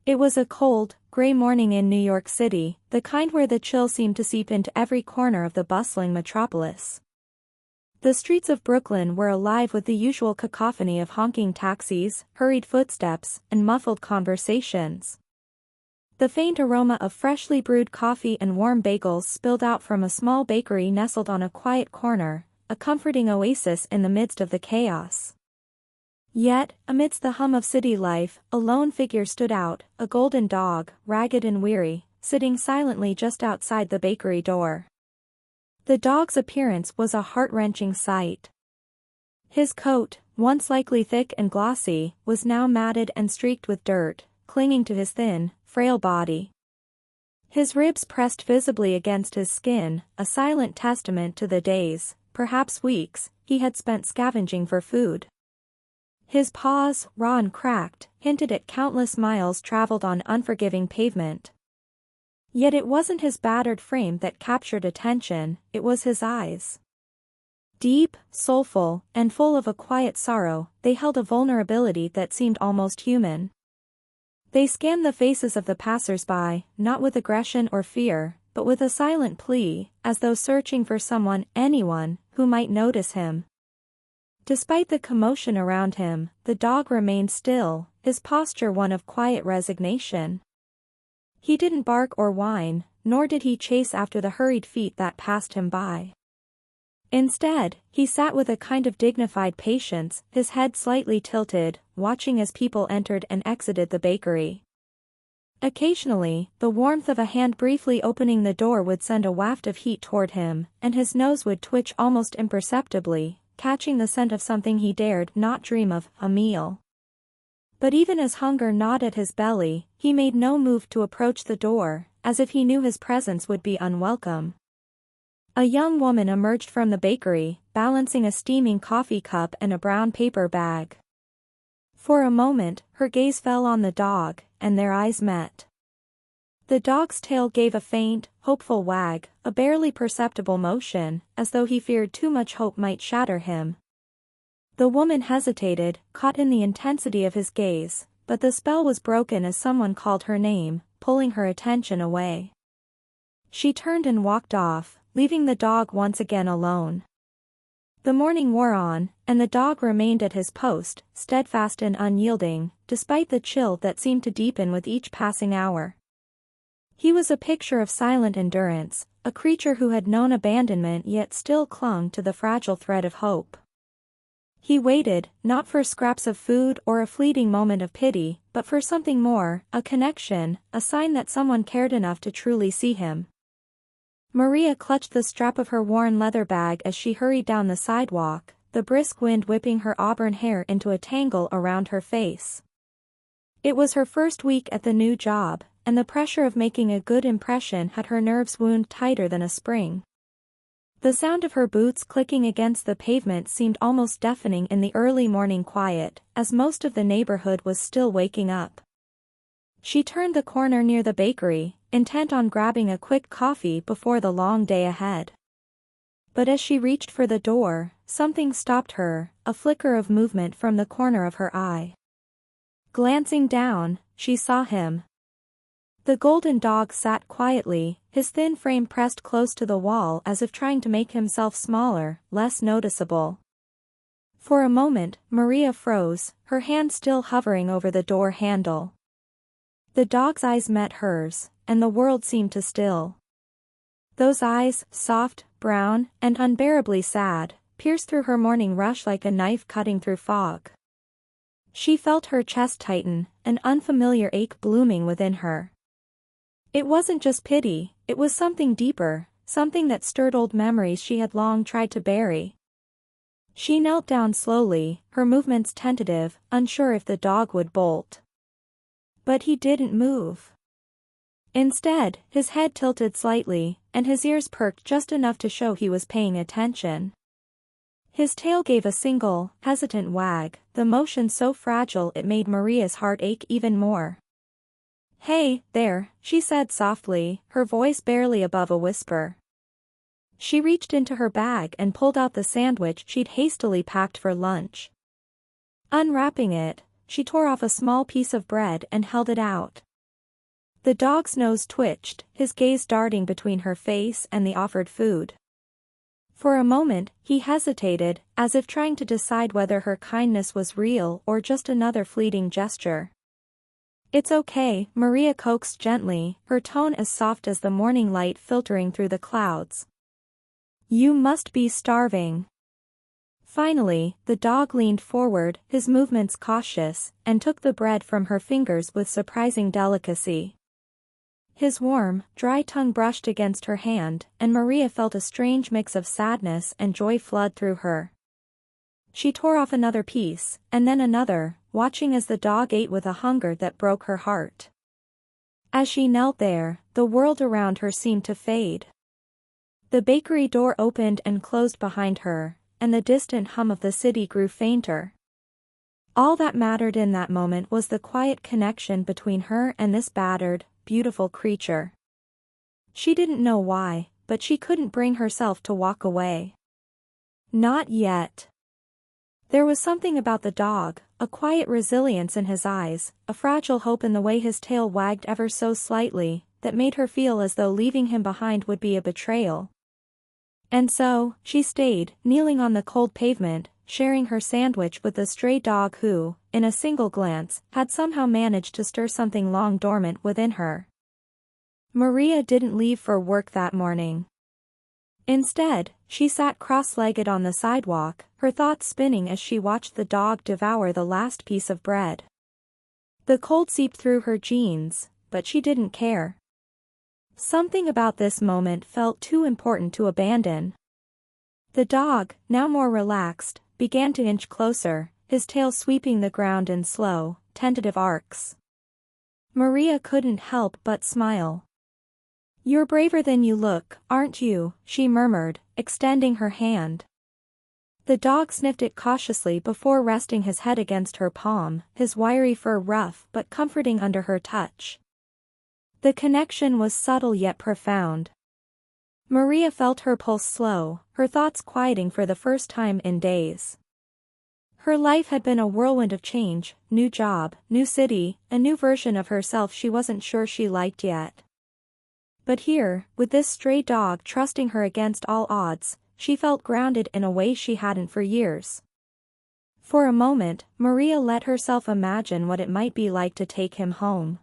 It was a cold, gray morning in New York City, the kind where the chill seemed to seep into every corner of the bustling metropolis. The streets of Brooklyn were alive with the usual cacophony of honking taxis, hurried footsteps, and muffled conversations. The faint aroma of freshly brewed coffee and warm bagels spilled out from a small bakery nestled on a quiet corner, a comforting oasis in the midst of the chaos. Yet, amidst the hum of city life, a lone figure stood out, a golden dog, ragged and weary, sitting silently just outside the bakery door. The dog's appearance was a heart-wrenching sight. His coat, once likely thick and glossy, was now matted and streaked with dirt, clinging to his thin, frail body. His ribs pressed visibly against his skin, a silent testament to the days, perhaps weeks, he had spent scavenging for food. His paws, raw and cracked, hinted at countless miles traveled on unforgiving pavement. Yet it wasn't his battered frame that captured attention, it was his eyes. Deep, soulful, and full of a quiet sorrow, they held a vulnerability that seemed almost human. They scanned the faces of the passers-by, not with aggression or fear, but with a silent plea, as though searching for someone, anyone, who might notice him. Despite the commotion around him, the dog remained still, his posture one of quiet resignation. He didn't bark or whine, nor did he chase after the hurried feet that passed him by. Instead, he sat with a kind of dignified patience, his head slightly tilted, watching as people entered and exited the bakery. Occasionally, the warmth of a hand briefly opening the door would send a waft of heat toward him, and his nose would twitch almost imperceptibly, catching the scent of something he dared not dream of, a meal. But even as hunger gnawed at his belly, he made no move to approach the door, as if he knew his presence would be unwelcome. A young woman emerged from the bakery, balancing a steaming coffee cup and a brown paper bag. For a moment, her gaze fell on the dog, and their eyes met. The dog's tail gave a faint, hopeful wag, a barely perceptible motion, as though he feared too much hope might shatter him. The woman hesitated, caught in the intensity of his gaze, but the spell was broken as someone called her name, pulling her attention away. She turned and walked off, leaving the dog once again alone. The morning wore on, and the dog remained at his post, steadfast and unyielding, despite the chill that seemed to deepen with each passing hour. He was a picture of silent endurance, a creature who had known abandonment yet still clung to the fragile thread of hope. He waited, not for scraps of food or a fleeting moment of pity, but for something more, a connection, a sign that someone cared enough to truly see him. Maria clutched the strap of her worn leather bag as she hurried down the sidewalk, the brisk wind whipping her auburn hair into a tangle around her face. It was her first week at the new job, and the pressure of making a good impression had her nerves wound tighter than a spring. The sound of her boots clicking against the pavement seemed almost deafening in the early morning quiet, as most of the neighborhood was still waking up. She turned the corner near the bakery, intent on grabbing a quick coffee before the long day ahead. But as she reached for the door, something stopped her, a flicker of movement from the corner of her eye. Glancing down, she saw him. The golden dog sat quietly, his thin frame pressed close to the wall as if trying to make himself smaller, less noticeable. For a moment, Maria froze, her hand still hovering over the door handle. The dog's eyes met hers, and the world seemed to still. Those eyes, soft, brown, and unbearably sad, pierced through her morning rush like a knife cutting through fog. She felt her chest tighten, an unfamiliar ache blooming within her. It wasn't just pity, it was something deeper, something that stirred old memories she had long tried to bury. She knelt down slowly, her movements tentative, unsure if the dog would bolt. But he didn't move. Instead, his head tilted slightly, and his ears perked just enough to show he was paying attention. His tail gave a single, hesitant wag, the motion so fragile it made Maria's heart ache even more. "Hey, there," she said softly, her voice barely above a whisper. She reached into her bag and pulled out the sandwich she'd hastily packed for lunch. Unwrapping it, she tore off a small piece of bread and held it out. The dog's nose twitched, his gaze darting between her face and the offered food. For a moment, he hesitated, as if trying to decide whether her kindness was real or just another fleeting gesture. "It's okay," Maria coaxed gently, her tone as soft as the morning light filtering through the clouds. "You must be starving." Finally, the dog leaned forward, his movements cautious, and took the bread from her fingers with surprising delicacy. His warm, dry tongue brushed against her hand, and Maria felt a strange mix of sadness and joy flood through her. She tore off another piece, and then another, watching as the dog ate with a hunger that broke her heart. As she knelt there, the world around her seemed to fade. The bakery door opened and closed behind her, and the distant hum of the city grew fainter. All that mattered in that moment was the quiet connection between her and this battered, beautiful creature. She didn't know why, but she couldn't bring herself to walk away. Not yet. There was something about the dog, a quiet resilience in his eyes, a fragile hope in the way his tail wagged ever so slightly, that made her feel as though leaving him behind would be a betrayal. And so, she stayed, kneeling on the cold pavement, sharing her sandwich with the stray dog who, in a single glance, had somehow managed to stir something long dormant within her. Maria didn't leave for work that morning. Instead, she sat cross-legged on the sidewalk, her thoughts spinning as she watched the dog devour the last piece of bread. The cold seeped through her jeans, but she didn't care. Something about this moment felt too important to abandon. The dog, now more relaxed, began to inch closer, his tail sweeping the ground in slow, tentative arcs. Maria couldn't help but smile. "You're braver than you look, aren't you?" she murmured, extending her hand. The dog sniffed it cautiously before resting his head against her palm, his wiry fur rough but comforting under her touch. The connection was subtle yet profound. Maria felt her pulse slow, her thoughts quieting for the first time in days. Her life had been a whirlwind of change, new job, new city, a new version of herself she wasn't sure she liked yet. But here, with this stray dog trusting her against all odds, she felt grounded in a way she hadn't for years. For a moment, Maria let herself imagine what it might be like to take him home.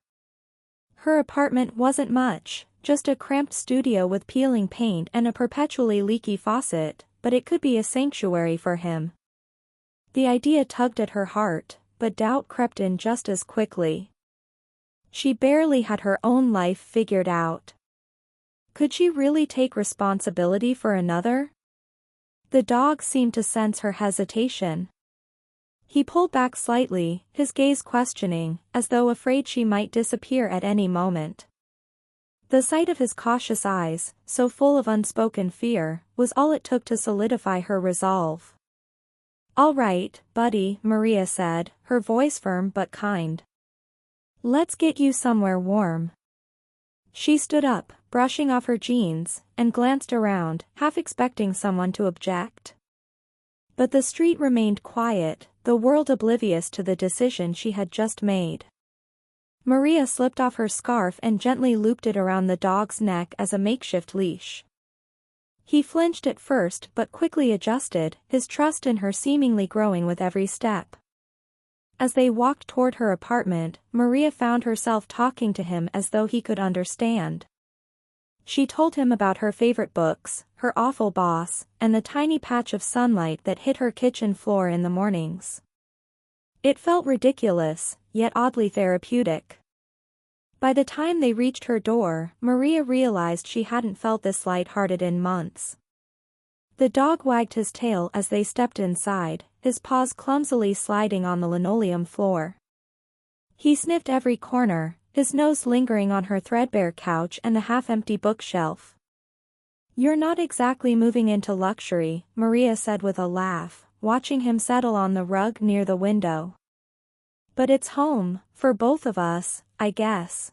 Her apartment wasn't much, just a cramped studio with peeling paint and a perpetually leaky faucet, but it could be a sanctuary for him. The idea tugged at her heart, but doubt crept in just as quickly. She barely had her own life figured out. Could she really take responsibility for another? The dog seemed to sense her hesitation. He pulled back slightly, his gaze questioning, as though afraid she might disappear at any moment. The sight of his cautious eyes, so full of unspoken fear, was all it took to solidify her resolve. "All right, buddy," Maria said, her voice firm but kind. "Let's get you somewhere warm." She stood up, brushing off her jeans, and glanced around, half expecting someone to object. But the street remained quiet, the world oblivious to the decision she had just made. Maria slipped off her scarf and gently looped it around the dog's neck as a makeshift leash. He flinched at first but quickly adjusted, his trust in her seemingly growing with every step. As they walked toward her apartment, Maria found herself talking to him as though he could understand. She told him about her favorite books, her awful boss, and the tiny patch of sunlight that hit her kitchen floor in the mornings. It felt ridiculous, yet oddly therapeutic. By the time they reached her door, Maria realized she hadn't felt this light-hearted in months. The dog wagged his tail as they stepped inside, his paws clumsily sliding on the linoleum floor. He sniffed every corner, his nose lingering on her threadbare couch and the half-empty bookshelf. "You're not exactly moving into luxury," Maria said with a laugh, watching him settle on the rug near the window. "But it's home, for both of us, I guess."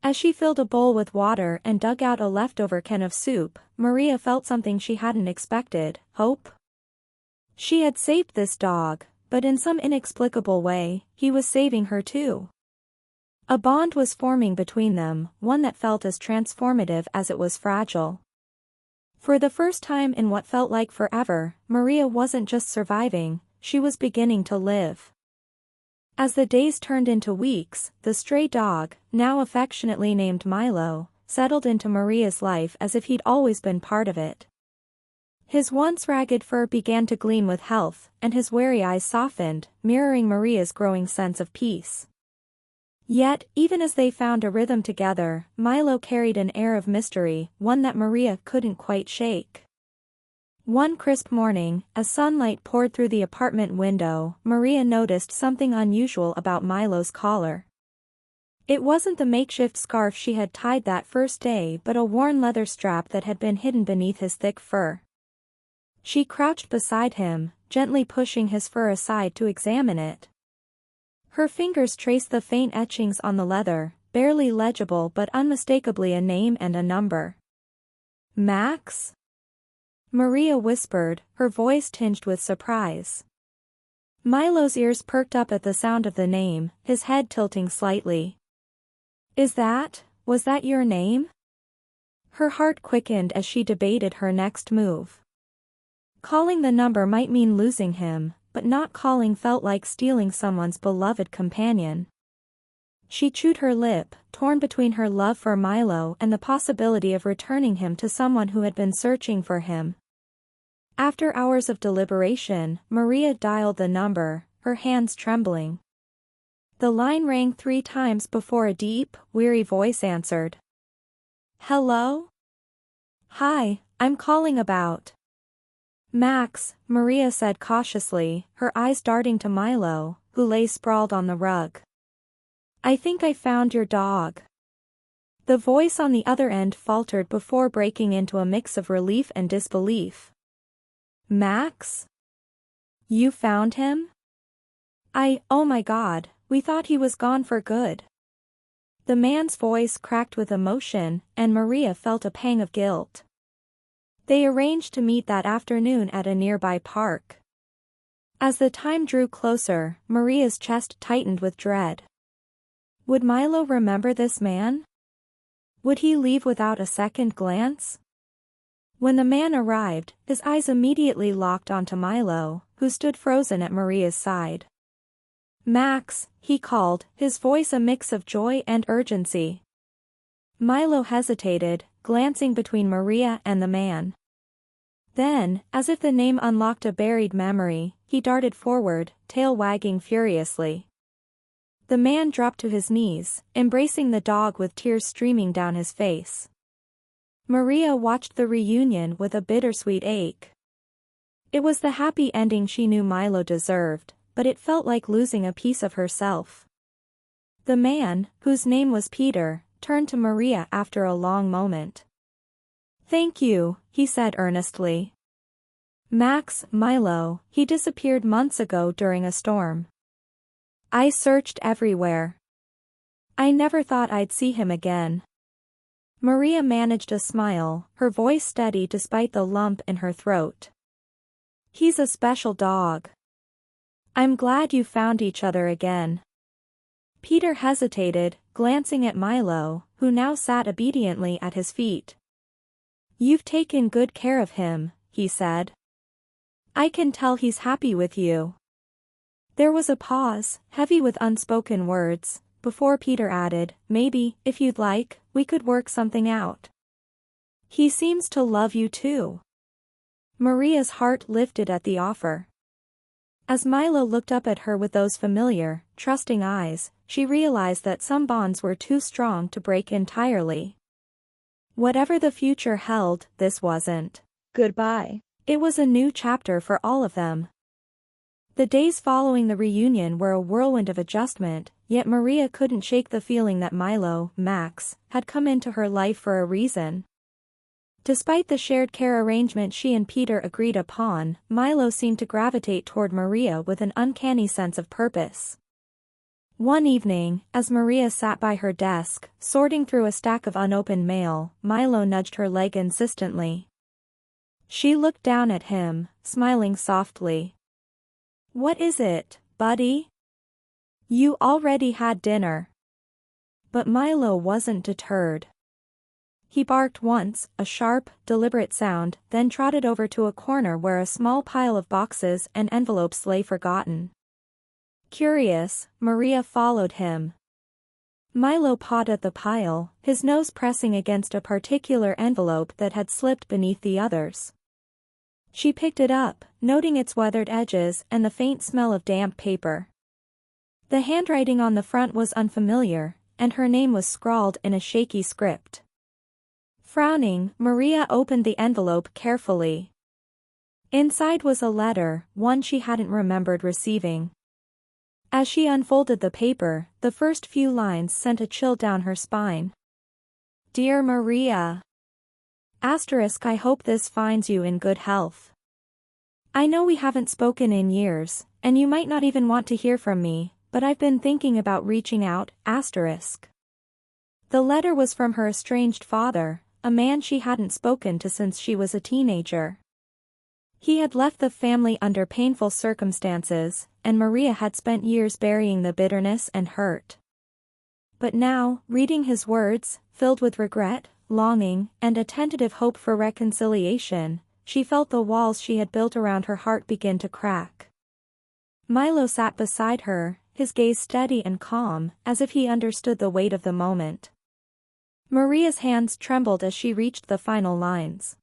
As she filled a bowl with water and dug out a leftover can of soup, Maria felt something she hadn't expected: hope. She had saved this dog, but in some inexplicable way, he was saving her too. A bond was forming between them, one that felt as transformative as it was fragile. For the first time in what felt like forever, Maria wasn't just surviving, she was beginning to live. As the days turned into weeks, the stray dog, now affectionately named Milo, settled into Maria's life as if he'd always been part of it. His once ragged fur began to gleam with health, and his wary eyes softened, mirroring Maria's growing sense of peace. Yet, even as they found a rhythm together, Milo carried an air of mystery, one that Maria couldn't quite shake. One crisp morning, as sunlight poured through the apartment window, Maria noticed something unusual about Milo's collar. It wasn't the makeshift scarf she had tied that first day but a worn leather strap that had been hidden beneath his thick fur. She crouched beside him, gently pushing his fur aside to examine it. Her fingers traced the faint etchings on the leather, barely legible but unmistakably a name and a number. "Max?" Maria whispered, her voice tinged with surprise. Milo's ears perked up at the sound of the name, his head tilting slightly. Was that your name?" Her heart quickened as she debated her next move. Calling the number might mean losing him, but not calling felt like stealing someone's beloved companion. She chewed her lip, torn between her love for Milo and the possibility of returning him to someone who had been searching for him. After hours of deliberation, Maria dialed the number, her hands trembling. The line rang 3 times before a deep, weary voice answered. "Hello? Hi, I'm calling about Max," Maria said cautiously, her eyes darting to Milo, who lay sprawled on the rug. "I think I found your dog." The voice on the other end faltered before breaking into a mix of relief and disbelief. "Max? You found him? Oh my God, we thought he was gone for good." The man's voice cracked with emotion, and Maria felt a pang of guilt. They arranged to meet that afternoon at a nearby park. As the time drew closer, Maria's chest tightened with dread. Would Milo remember this man? Would he leave without a second glance? When the man arrived, his eyes immediately locked onto Milo, who stood frozen at Maria's side. "Max," he called, his voice a mix of joy and urgency. Milo hesitated, glancing between Maria and the man. Then, as if the name unlocked a buried memory, he darted forward, tail wagging furiously. The man dropped to his knees, embracing the dog with tears streaming down his face. Maria watched the reunion with a bittersweet ache. It was the happy ending she knew Milo deserved, but it felt like losing a piece of herself. The man, whose name was Peter, turned to Maria after a long moment. "Thank you," he said earnestly. Milo, he disappeared months ago during a storm. I searched everywhere. I never thought I'd see him again." Maria managed a smile, her voice steady despite the lump in her throat. "He's a special dog. I'm glad you found each other again." Peter hesitated, glancing at Milo, who now sat obediently at his feet. "You've taken good care of him," he said. "I can tell he's happy with you." There was a pause, heavy with unspoken words, before Peter added, "Maybe, if you'd like, we could work something out. He seems to love you too." Maria's heart lifted at the offer. As Milo looked up at her with those familiar, trusting eyes, she realized that some bonds were too strong to break entirely. Whatever the future held, this wasn't goodbye. It was a new chapter for all of them. The days following the reunion were a whirlwind of adjustment, yet Maria couldn't shake the feeling that Max, had come into her life for a reason. Despite the shared care arrangement she and Peter agreed upon, Milo seemed to gravitate toward Maria with an uncanny sense of purpose. One evening, as Maria sat by her desk, sorting through a stack of unopened mail, Milo nudged her leg insistently. She looked down at him, smiling softly. "What is it, buddy? You already had dinner." But Milo wasn't deterred. He barked once, a sharp, deliberate sound, then trotted over to a corner where a small pile of boxes and envelopes lay forgotten. Curious, Maria followed him. Milo pawed at the pile, his nose pressing against a particular envelope that had slipped beneath the others. She picked it up, noting its weathered edges and the faint smell of damp paper. The handwriting on the front was unfamiliar, and her name was scrawled in a shaky script. Frowning, Maria opened the envelope carefully. Inside was a letter, one she hadn't remembered receiving. As she unfolded the paper, the first few lines sent a chill down her spine. Dear Maria. I hope this finds you in good health. I know we haven't spoken in years, and you might not even want to hear from me, but I've been thinking about reaching out. The letter was from her estranged father, a man she hadn't spoken to since she was a teenager. He had left the family under painful circumstances, and Maria had spent years burying the bitterness and hurt. But now, reading his words, filled with regret, longing, and a tentative hope for reconciliation, she felt the walls she had built around her heart begin to crack. Milo sat beside her, his gaze steady and calm, as if he understood the weight of the moment. Maria's hands trembled as she reached the final lines.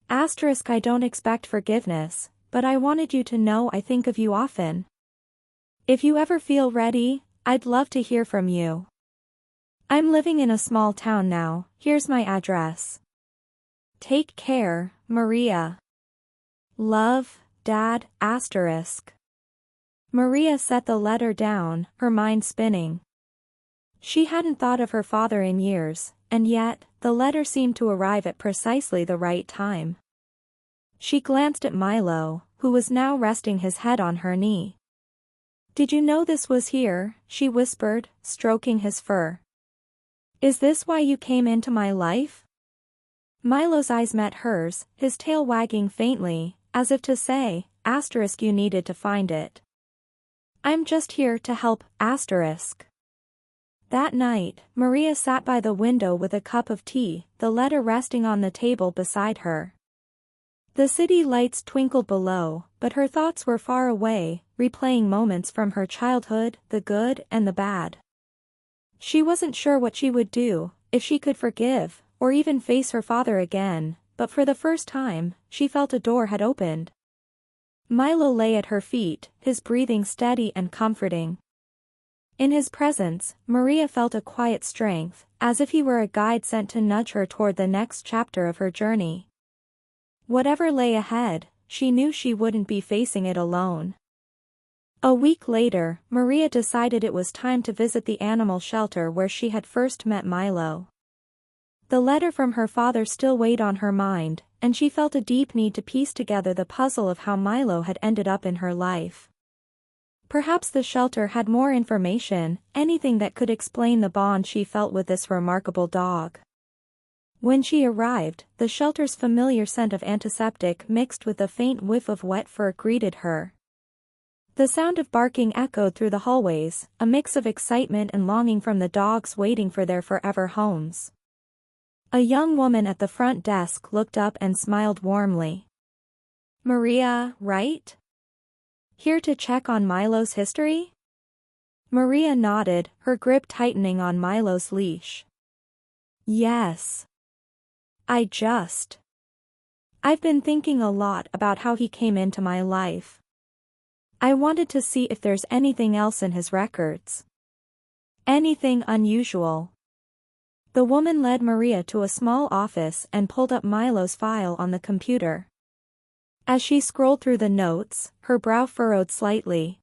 I don't expect forgiveness, but I wanted you to know I think of you often. If you ever feel ready, I'd love to hear from you. I'm living in a small town now, here's my address. Take care, Maria. Love, Dad. Maria set the letter down, her mind spinning. She hadn't thought of her father in years, and yet, the letter seemed to arrive at precisely the right time. She glanced at Milo, who was now resting his head on her knee. Did you know this was here? She whispered, stroking his fur. Is this why you came into my life? Milo's eyes met hers, his tail wagging faintly, as if to say, you needed to find it. I'm just here to help. That night, Maria sat by the window with a cup of tea, the letter resting on the table beside her. The city lights twinkled below, but her thoughts were far away, replaying moments from her childhood, the good and the bad. She wasn't sure what she would do, if she could forgive, or even face her father again, but for the first time, she felt a door had opened. Milo lay at her feet, his breathing steady and comforting. In his presence, Maria felt a quiet strength, as if he were a guide sent to nudge her toward the next chapter of her journey. Whatever lay ahead, she knew she wouldn't be facing it alone. A week later, Maria decided it was time to visit the animal shelter where she had first met Milo. The letter from her father still weighed on her mind, and she felt a deep need to piece together the puzzle of how Milo had ended up in her life. Perhaps the shelter had more information, anything that could explain the bond she felt with this remarkable dog. When she arrived, the shelter's familiar scent of antiseptic mixed with a faint whiff of wet fur greeted her. The sound of barking echoed through the hallways, a mix of excitement and longing from the dogs waiting for their forever homes. A young woman at the front desk looked up and smiled warmly. Maria, right? Here to check on Milo's history? Maria nodded, her grip tightening on Milo's leash. Yes. I've been thinking a lot about how he came into my life. I wanted to see if there's anything else in his records. Anything unusual. The woman led Maria to a small office and pulled up Milo's file on the computer. As she scrolled through the notes, her brow furrowed slightly.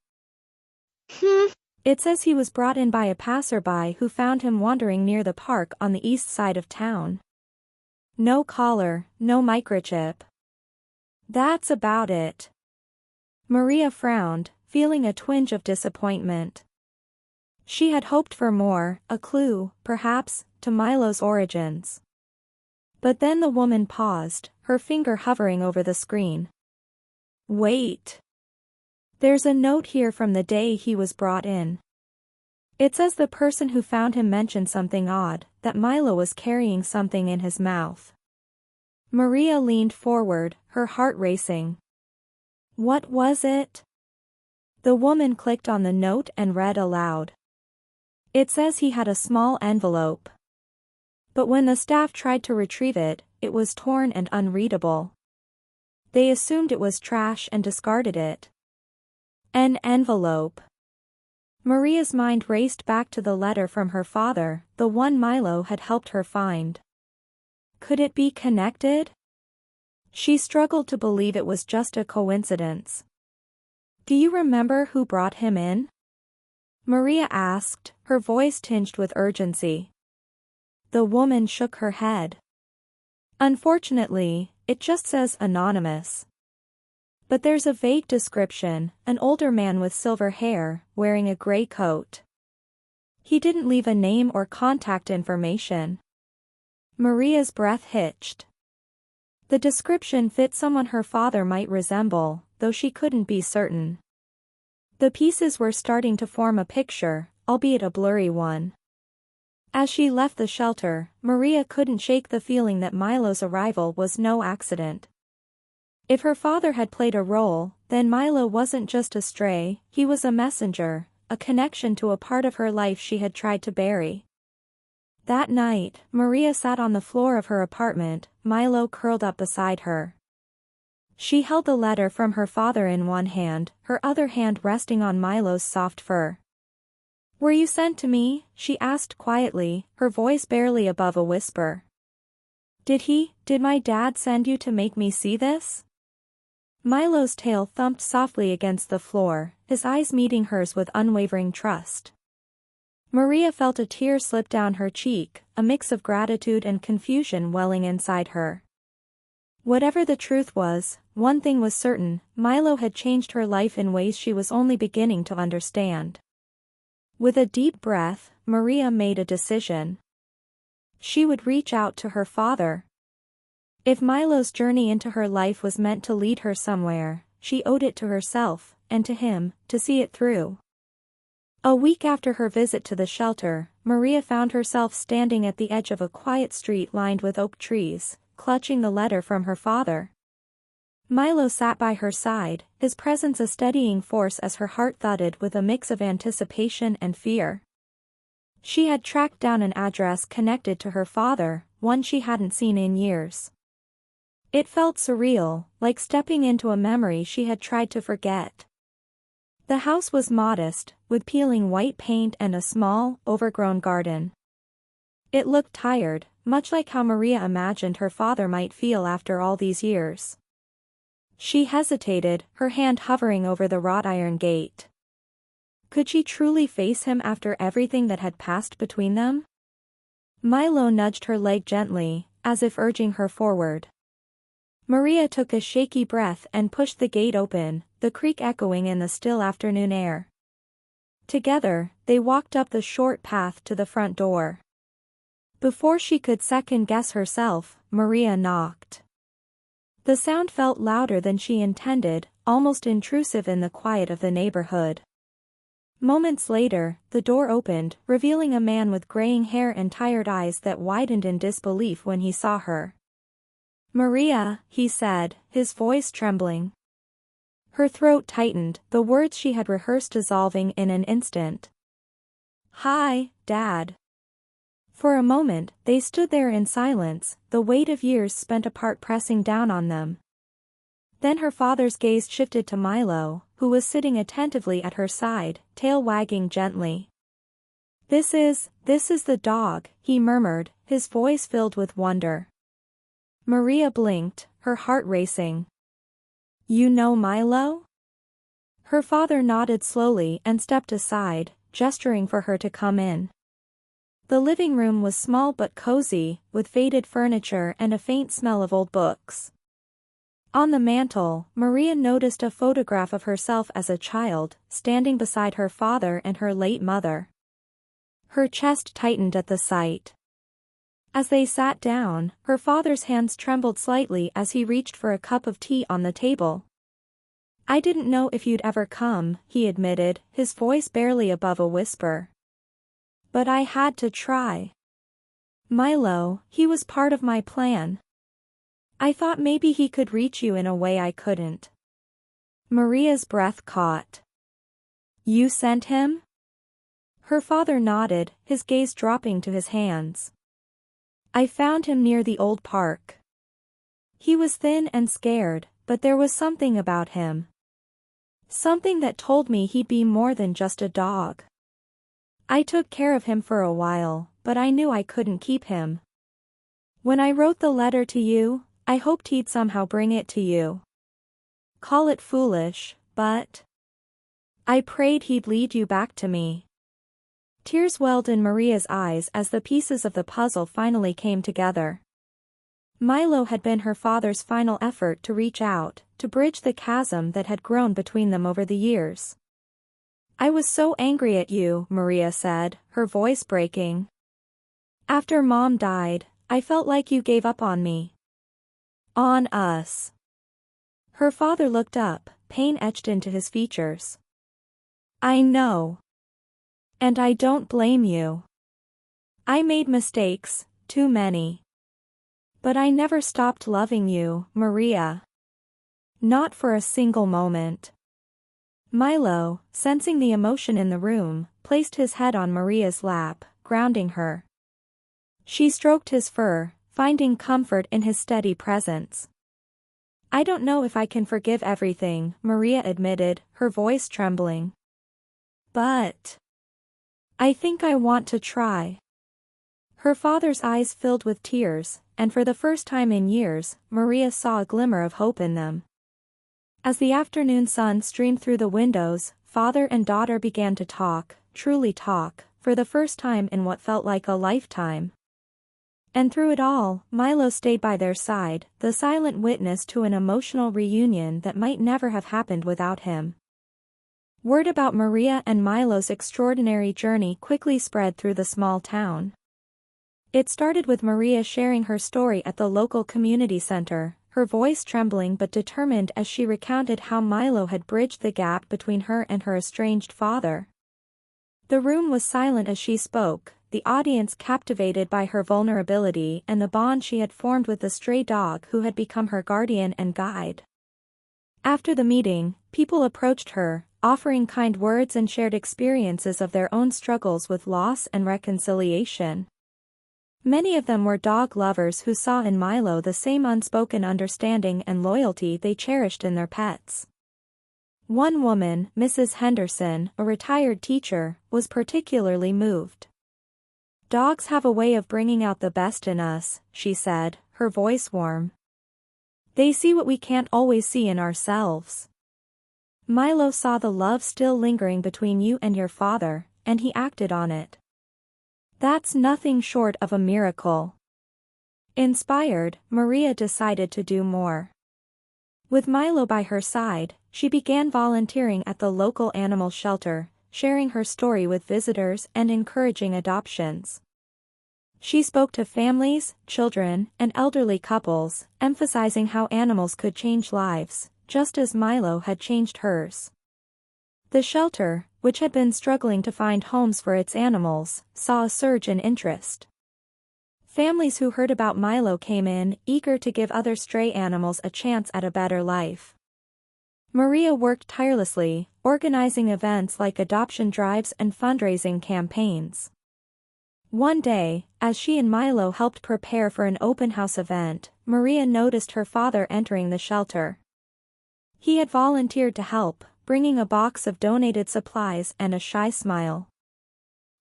It says he was brought in by a passerby who found him wandering near the park on the east side of town. No collar, no microchip. That's about it. Maria frowned, feeling a twinge of disappointment. She had hoped for more, a clue, perhaps, to Milo's origins. But then the woman paused, her finger hovering over the screen. Wait. There's a note here from the day he was brought in. It says the person who found him mentioned something odd, that Milo was carrying something in his mouth. Maria leaned forward, her heart racing. What was it? The woman clicked on the note and read aloud. It says he had a small envelope. But when the staff tried to retrieve it, it was torn and unreadable. They assumed it was trash and discarded it. An envelope. Maria's mind raced back to the letter from her father, the one Milo had helped her find. Could it be connected? She struggled to believe it was just a coincidence. Do you remember who brought him in? Maria asked, her voice tinged with urgency. The woman shook her head. Unfortunately, it just says anonymous. But there's a vague description, an older man with silver hair, wearing a gray coat. He didn't leave a name or contact information. Maria's breath hitched. The description fit someone her father might resemble, though she couldn't be certain. The pieces were starting to form a picture, albeit a blurry one. As she left the shelter, Maria couldn't shake the feeling that Milo's arrival was no accident. If her father had played a role, then Milo wasn't just a stray, he was a messenger, a connection to a part of her life she had tried to bury. That night, Maria sat on the floor of her apartment, Milo curled up beside her. She held the letter from her father in one hand, her other hand resting on Milo's soft fur. Were you sent to me? She asked quietly, her voice barely above a whisper. Did my dad send you to make me see this? Milo's tail thumped softly against the floor, his eyes meeting hers with unwavering trust. Maria felt a tear slip down her cheek, a mix of gratitude and confusion welling inside her. Whatever the truth was, one thing was certain, Milo had changed her life in ways she was only beginning to understand. With a deep breath, Maria made a decision. She would reach out to her father. If Milo's journey into her life was meant to lead her somewhere, she owed it to herself, and to him, to see it through. A week after her visit to the shelter, Maria found herself standing at the edge of a quiet street lined with oak trees, clutching the letter from her father. Milo sat by her side, his presence a steadying force as her heart thudded with a mix of anticipation and fear. She had tracked down an address connected to her father, one she hadn't seen in years. It felt surreal, like stepping into a memory she had tried to forget. The house was modest, with peeling white paint and a small, overgrown garden. It looked tired, much like how Maria imagined her father might feel after all these years. She hesitated, her hand hovering over the wrought iron gate. Could she truly face him after everything that had passed between them? Milo nudged her leg gently, as if urging her forward. Maria took a shaky breath and pushed the gate open, the creak echoing in the still afternoon air. Together, they walked up the short path to the front door. Before she could second-guess herself, Maria knocked. The sound felt louder than she intended, almost intrusive in the quiet of the neighborhood. Moments later, the door opened, revealing a man with graying hair and tired eyes that widened in disbelief when he saw her. "Maria," he said, his voice trembling. Her throat tightened, the words she had rehearsed dissolving in an instant. "Hi, Dad." For a moment, they stood there in silence, the weight of years spent apart pressing down on them. Then her father's gaze shifted to Milo, who was sitting attentively at her side, tail wagging gently. This is the dog," he murmured, his voice filled with wonder. Maria blinked, her heart racing. "You know Milo?" Her father nodded slowly and stepped aside, gesturing for her to come in. The living room was small but cozy, with faded furniture and a faint smell of old books. On the mantel, Maria noticed a photograph of herself as a child, standing beside her father and her late mother. Her chest tightened at the sight. As they sat down, her father's hands trembled slightly as he reached for a cup of tea on the table. "I didn't know if you'd ever come," he admitted, his voice barely above a whisper. But I had to try. Milo, he was part of my plan. I thought maybe he could reach you in a way I couldn't. Maria's breath caught. You sent him? Her father nodded, his gaze dropping to his hands. I found him near the old park. He was thin and scared, but there was something about him. Something that told me he'd be more than just a dog. I took care of him for a while, but I knew I couldn't keep him. When I wrote the letter to you, I hoped he'd somehow bring it to you. Call it foolish, but I prayed he'd lead you back to me. Tears welled in Maria's eyes as the pieces of the puzzle finally came together. Milo had been her father's final effort to reach out, to bridge the chasm that had grown between them over the years. I was so angry at you, Maria said, her voice breaking. After Mom died, I felt like you gave up on me. On us. Her father looked up, pain etched into his features. I know. And I don't blame you. I made mistakes, too many. But I never stopped loving you, Maria. Not for a single moment. Milo, sensing the emotion in the room, placed his head on Maria's lap, grounding her. She stroked his fur, finding comfort in his steady presence. I don't know if I can forgive everything, Maria admitted, her voice trembling. But I think I want to try. Her father's eyes filled with tears, and for the first time in years, Maria saw a glimmer of hope in them. As the afternoon sun streamed through the windows, father and daughter began to talk, truly talk, for the first time in what felt like a lifetime. And through it all, Milo stayed by their side, the silent witness to an emotional reunion that might never have happened without him. Word about Maria and Milo's extraordinary journey quickly spread through the small town. It started with Maria sharing her story at the local community center, her voice trembling but determined as she recounted how Milo had bridged the gap between her and her estranged father. The room was silent as she spoke, the audience captivated by her vulnerability and the bond she had formed with the stray dog who had become her guardian and guide. After the meeting, people approached her, offering kind words and shared experiences of their own struggles with loss and reconciliation. Many of them were dog lovers who saw in Milo the same unspoken understanding and loyalty they cherished in their pets. One woman, Mrs. Henderson, a retired teacher, was particularly moved. Dogs have a way of bringing out the best in us, she said, her voice warm. They see what we can't always see in ourselves. Milo saw the love still lingering between you and your father, and he acted on it. That's nothing short of a miracle. Inspired, Maria decided to do more. With Milo by her side, she began volunteering at the local animal shelter, sharing her story with visitors and encouraging adoptions. She spoke to families, children, and elderly couples, emphasizing how animals could change lives, just as Milo had changed hers. The shelter, which had been struggling to find homes for its animals, saw a surge in interest. Families who heard about Milo came in, eager to give other stray animals a chance at a better life. Maria worked tirelessly, organizing events like adoption drives and fundraising campaigns. One day, as she and Milo helped prepare for an open house event, Maria noticed her father entering the shelter. He had volunteered to help, bringing a box of donated supplies and a shy smile.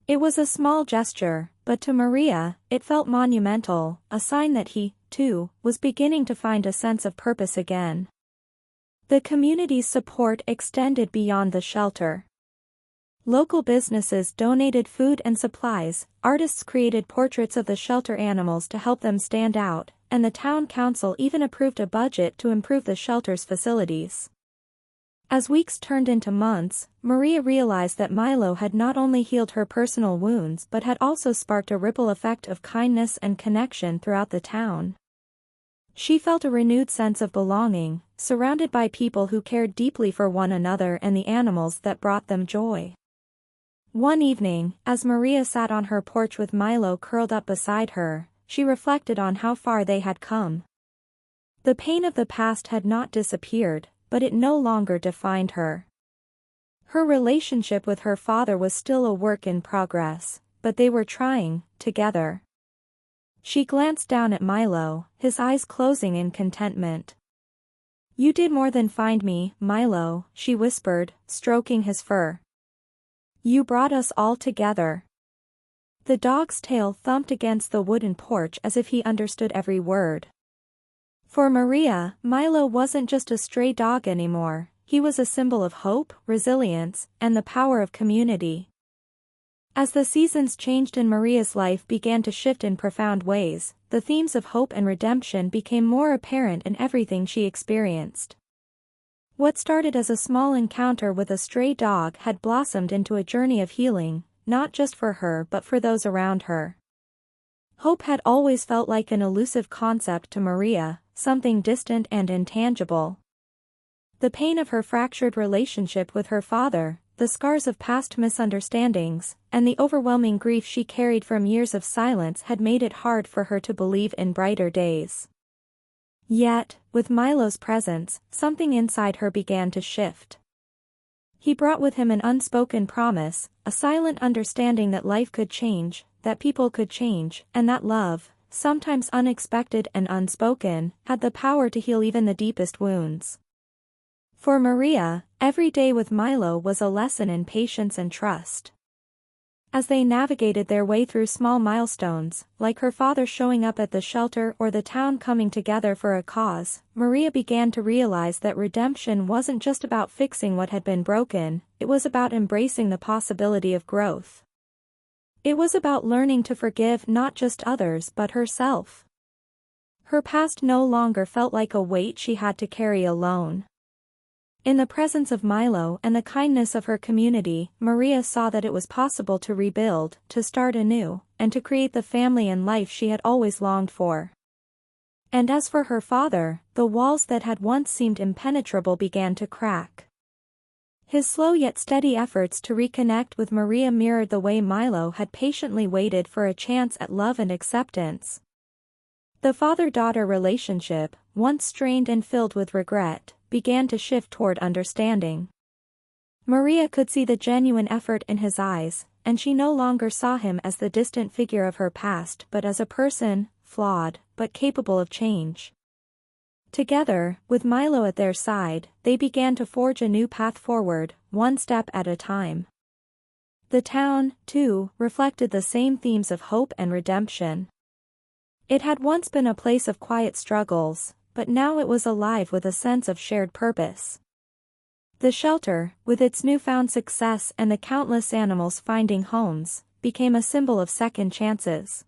It was a small gesture, but to Maria, it felt monumental, a sign that he, too, was beginning to find a sense of purpose again. The community's support extended beyond the shelter. Local businesses donated food and supplies, artists created portraits of the shelter animals to help them stand out, and the town council even approved a budget to improve the shelter's facilities. As weeks turned into months, Maria realized that Milo had not only healed her personal wounds but had also sparked a ripple effect of kindness and connection throughout the town. She felt a renewed sense of belonging, surrounded by people who cared deeply for one another and the animals that brought them joy. One evening, as Maria sat on her porch with Milo curled up beside her, she reflected on how far they had come. The pain of the past had not disappeared, but it no longer defined her. Her relationship with her father was still a work in progress, but they were trying, together. She glanced down at Milo, his eyes closing in contentment. "You did more than find me, Milo," she whispered, stroking his fur. "You brought us all together." The dog's tail thumped against the wooden porch as if he understood every word. For Maria, Milo wasn't just a stray dog anymore, he was a symbol of hope, resilience, and the power of community. As the seasons changed and Maria's life began to shift in profound ways, the themes of hope and redemption became more apparent in everything she experienced. What started as a small encounter with a stray dog had blossomed into a journey of healing, not just for her but for those around her. Hope had always felt like an elusive concept to Maria, something distant and intangible. The pain of her fractured relationship with her father, the scars of past misunderstandings, and the overwhelming grief she carried from years of silence had made it hard for her to believe in brighter days. Yet, with Milo's presence, something inside her began to shift. He brought with him an unspoken promise, a silent understanding that life could change, that people could change, and that love, sometimes unexpected and unspoken, had the power to heal even the deepest wounds. For Maria, every day with Milo was a lesson in patience and trust. As they navigated their way through small milestones, like her father showing up at the shelter or the town coming together for a cause, Maria began to realize that redemption wasn't just about fixing what had been broken, it was about embracing the possibility of growth. It was about learning to forgive not just others but herself. Her past no longer felt like a weight she had to carry alone. In the presence of Milo and the kindness of her community, Maria saw that it was possible to rebuild, to start anew, and to create the family and life she had always longed for. And as for her father, the walls that had once seemed impenetrable began to crack. His slow yet steady efforts to reconnect with Maria mirrored the way Milo had patiently waited for a chance at love and acceptance. The father-daughter relationship, once strained and filled with regret, began to shift toward understanding. Maria could see the genuine effort in his eyes, and she no longer saw him as the distant figure of her past but as a person, flawed, but capable of change. Together, with Milo at their side, they began to forge a new path forward, one step at a time. The town, too, reflected the same themes of hope and redemption. It had once been a place of quiet struggles, but now it was alive with a sense of shared purpose. The shelter, with its newfound success and the countless animals finding homes, became a symbol of second chances.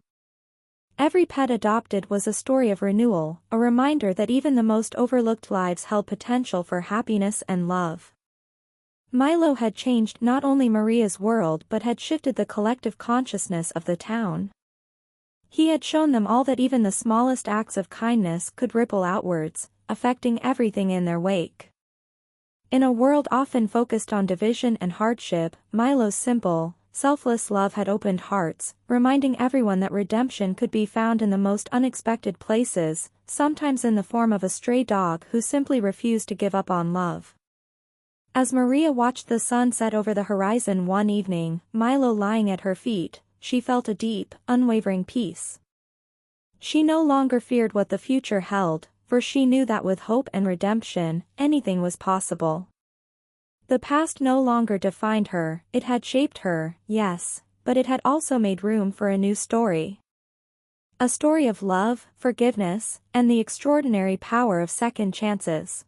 Every pet adopted was a story of renewal, a reminder that even the most overlooked lives held potential for happiness and love. Milo had changed not only Maria's world but had shifted the collective consciousness of the town. He had shown them all that even the smallest acts of kindness could ripple outwards, affecting everything in their wake. In a world often focused on division and hardship, Milo's simple, selfless love had opened hearts, reminding everyone that redemption could be found in the most unexpected places, sometimes in the form of a stray dog who simply refused to give up on love. As Maria watched the sun set over the horizon one evening, Milo lying at her feet, she felt a deep, unwavering peace. She no longer feared what the future held, for she knew that with hope and redemption, anything was possible. The past no longer defined her, it had shaped her, yes, but it had also made room for a new story. A story of love, forgiveness, and the extraordinary power of second chances.